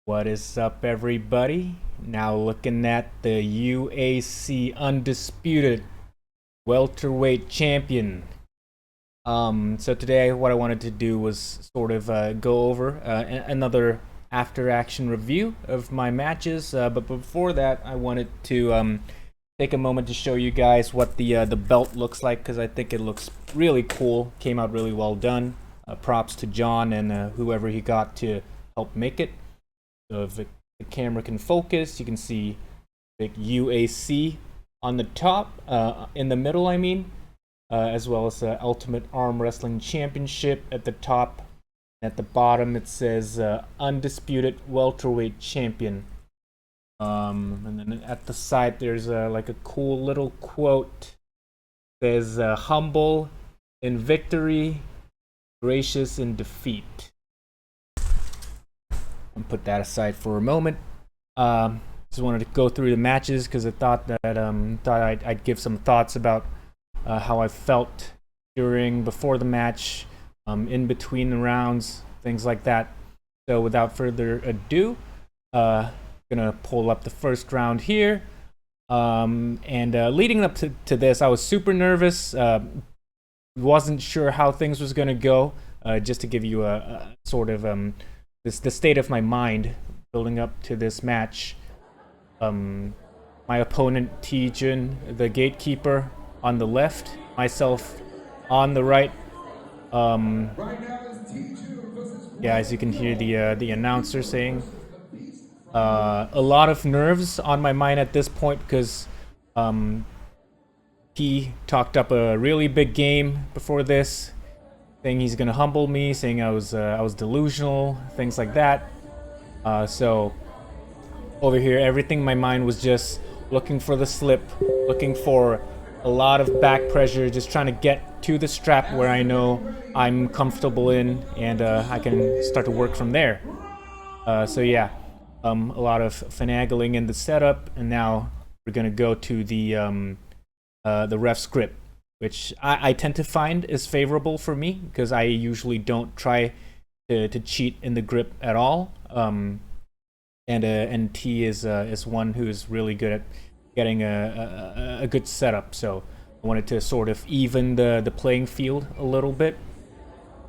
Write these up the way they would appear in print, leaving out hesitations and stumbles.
What is up, everybody? Now looking at the UAC undisputed welterweight champion. So today what I wanted to do was sort of go over another after-action review of my matches. But before that, I wanted to take a moment to show you guys what the belt looks like, because I think it looks really cool. Came out really well done. Props to John and whoever he got to help make it. So if the camera can focus, you can see big UAC on the top, in the middle, I mean, as well as the Ultimate Arm Wrestling Championship at the top. At the bottom, it says Undisputed Welterweight Champion. And then at the side, there's like a cool little quote. It says, humble in victory, gracious in defeat. And put that aside for a moment. Just wanted to go through the matches because I thought that I'd give some thoughts about how I felt before the match, in between the rounds, things like that. So without further ado, gonna pull up the first round here. And leading up to this, I was super nervous. Wasn't sure how things was gonna go. Just to give you a sort of the state of my mind building up to this match. My opponent, Tay Jia Jun, the Gatekeeper, on the left, myself on the right. Yeah, as you can hear the announcer saying, a lot of nerves on my mind at this point because he talked up a really big game before this, saying he's gonna humble me, saying I was delusional, things like that. So over here, everything in my mind was just looking for the slip, looking for a lot of back pressure, just trying to get to the strap where I know I'm comfortable in, and I can start to work from there. So yeah, a lot of finagling in the setup, and now we're gonna go to the ref's grip, which I tend to find is favorable for me because I usually don't try to cheat in the grip at all. And T is one who is really good at getting a good setup. So I wanted to sort of even the playing field a little bit.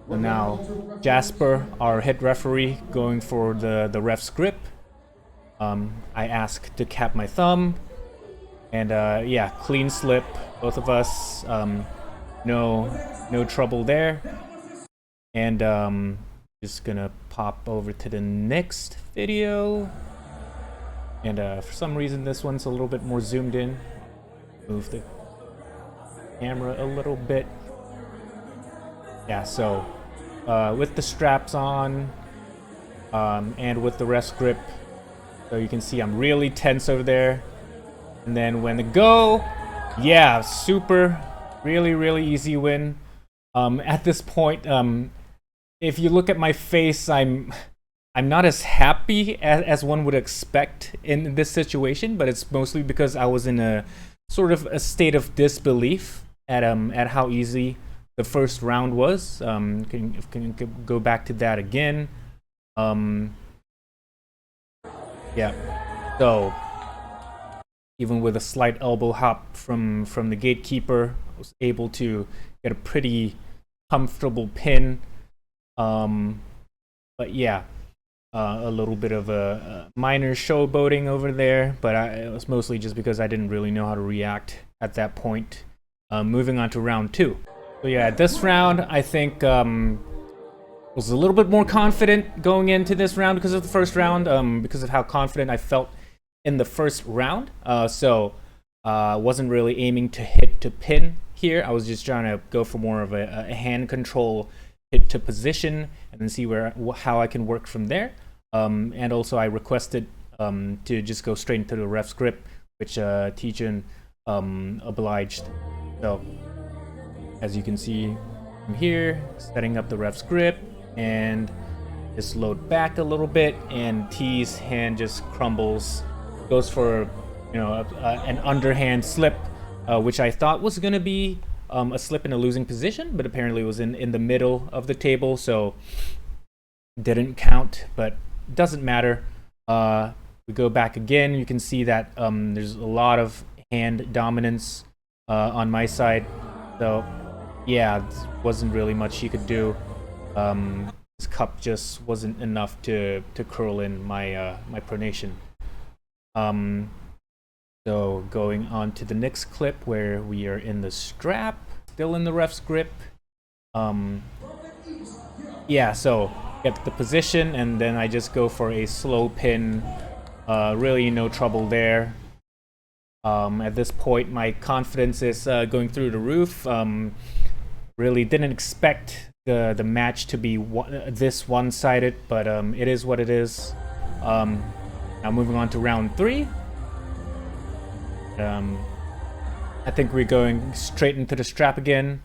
So now Jasper, our head referee, going for the ref's grip. I ask to cap my thumb, and yeah, clean slip. Both of us, no trouble there. And just gonna pop over to the next video. And for some reason, this one's a little bit more zoomed in. Move the camera a little bit. Yeah, so with the straps on, and with the ref's grip, so you can see I'm really tense over there. And then when the go, yeah, super, really easy win. At this point, if you look at my face, I'm not as happy as one would expect in this situation, but it's mostly because I was in a sort of a state of disbelief at how easy the first round was. Can go back to that again. Yeah, so even with a slight elbow hop from the Gatekeeper, I was able to get a pretty comfortable pin. But yeah, a little bit of a minor showboating over there, but it was mostly just because I didn't really know how to react at that point. Moving on to round two. So yeah, this round, I think was a little bit more confident going into this round because of the first round, because of how confident I felt in the first round. So wasn't really aiming to hit to pin here. I was just trying to go for more of a hand control hit to position, and then see how I can work from there. And also I requested to just go straight into the ref's grip, which Tay Jia Jun obliged. So as you can see, I'm here setting up the ref's grip and just load back a little bit, and T's hand just crumbles, goes for an underhand slip, which I thought was gonna be a slip in a losing position, but apparently it was in the middle of the table, so didn't count, but doesn't matter. We go back again. You can see that there's a lot of hand dominance on my side. So yeah, wasn't really much he could do. His cup just wasn't enough to curl in my my pronation. So going on to the next clip where we are in the strap, still in the ref's grip. Yeah, so get the position and then I just go for a slow pin. Really no trouble there. At this point, my confidence is going through the roof. Really didn't expect the match to be this one-sided, but it is what it is. Now moving on to round 3. I think we're going straight into the strap again.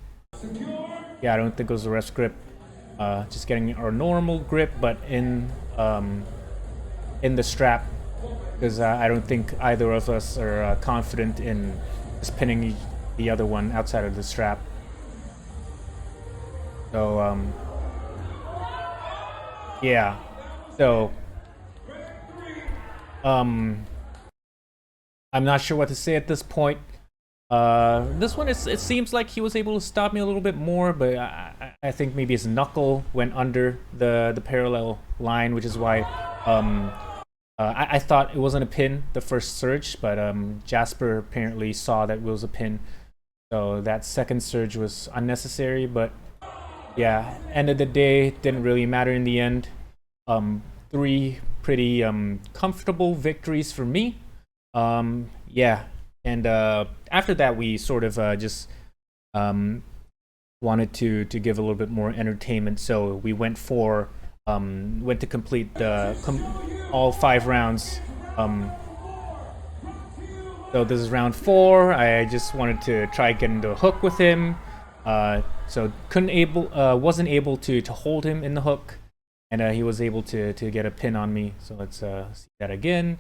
Yeah, I don't think it was the ref's grip. Just getting our normal grip, but in the strap, because I don't think either of us are confident in just pinning the other one outside of the strap. So yeah, so I'm not sure what to say at this point. This one, it seems like he was able to stop me a little bit more, but I think maybe his knuckle went under the parallel line, which is why I thought it wasn't a pin the first surge, but Jasper apparently saw that it was a pin, so that second surge was unnecessary. But yeah, end of the day, didn't really matter in the end. 3 pretty comfortable victories for me. Yeah, and after that we sort of just wanted to give a little bit more entertainment, so we went to complete all 5 rounds. So this is round 4. I just wanted to try getting the hook with him. So wasn't able to hold him in the hook, and he was able to get a pin on me. So let's see that again.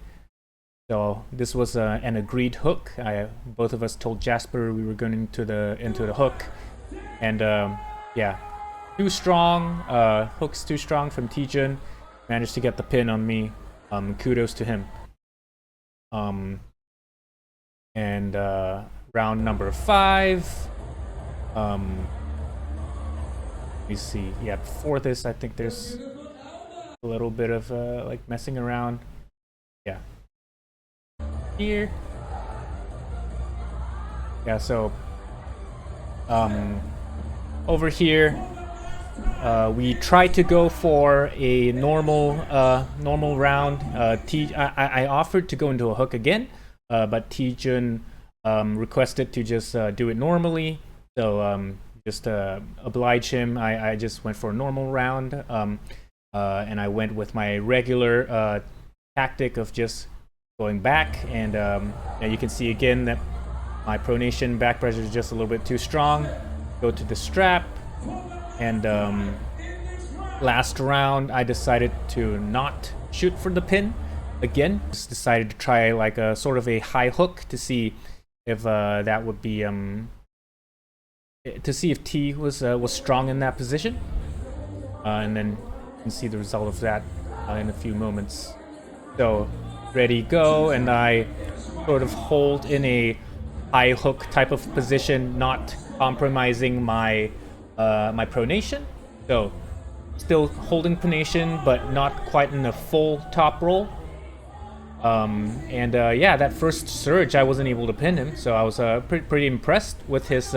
So this was an agreed hook. Both of us told Jasper we were going into the hook, and yeah, too strong. Hook's too strong from Tay Jia Jun. Managed to get the pin on me. Kudos to him. And round number 5. Let me see. Yeah, before this, I think there's a little bit of like messing around. Yeah. Here. Yeah, so over here we tried to go for a normal round. I offered to go into a hook again, but Tay Jia Jun requested to just do it normally. So just oblige him, I just went for a normal round, and I went with my regular tactic of just going back, and you can see again that my pronation back pressure is just a little bit too strong. Go to the strap, and last round I decided to not shoot for the pin again. Just decided to try like a sort of a high hook to see if that would be to see if T was strong in that position, and then you can see the result of that in a few moments. So ready, go, and I sort of hold in a high hook type of position, not compromising my my pronation. So still holding pronation, but not quite in a full top roll. And yeah, that first surge I wasn't able to pin him, so I was pretty impressed with his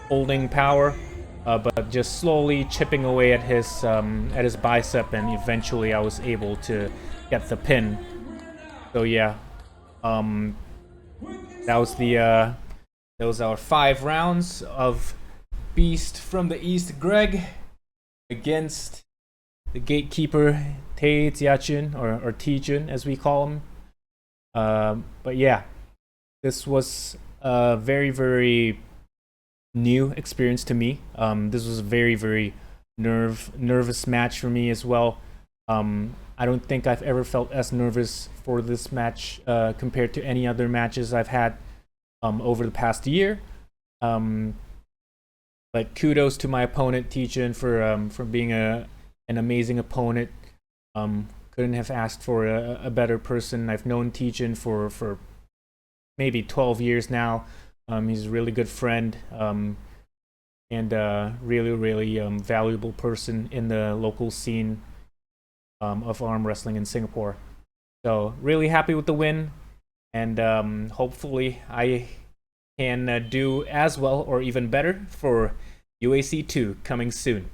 holding power, but just slowly chipping away at his bicep, and eventually I was able to get the pin. So yeah, that was our 5 rounds of Beast from the East Greg against the Gatekeeper Tay Jia Jun, or Tay Jun as we call him. But yeah, this was a very new experience to me. This was a very nervous match for me as well. I don't think I've ever felt as nervous for this match compared to any other matches I've had over the past year. But kudos to my opponent Tay Jia Jun for being an amazing opponent. couldn't have asked for a better person. I've known Tay Jun for maybe 12 years now. He's a really good friend, and really valuable person in the local scene of arm wrestling in Singapore. So really happy with the win, and hopefully I can do as well or even better for UAC 2 coming soon.